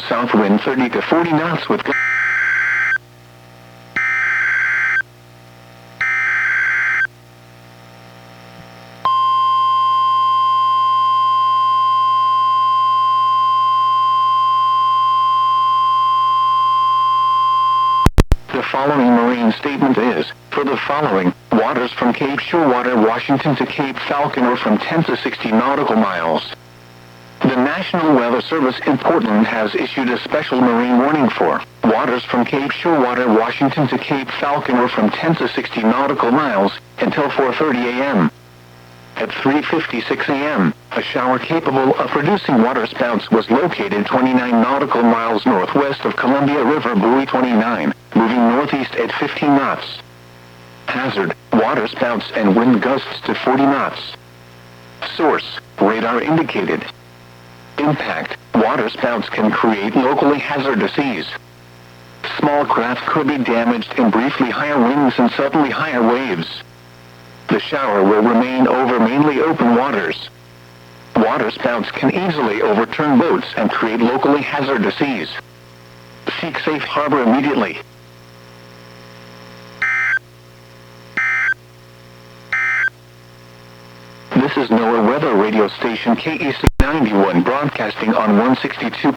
south wind 30 to 40 knots with The following marine statement is, for the following, waters from Cape Shoalwater, Washington to Cape Falcon or from 10 to 60 nautical miles. The National Weather Service in Portland has issued a special marine warning for waters from Cape Shoalwater, Washington to Cape Falcon or from 10 to 60 nautical miles until 4:30 a.m. At 3:56 a.m., a shower capable of producing waterspouts was located 29 nautical miles northwest of Columbia River Buoy 29, moving northeast at 15 knots. Hazard, waterspouts and wind gusts to 40 knots. Source, radar indicated. Impact, waterspouts can create locally hazardous seas. Small craft could be damaged in briefly higher winds and suddenly higher waves. The shower will remain over mainly open waters. Waterspouts can easily overturn boats and create locally hazardous seas. Seek safe harbor immediately. This is NOAA weather radio station KEC 91 broadcasting on 162.9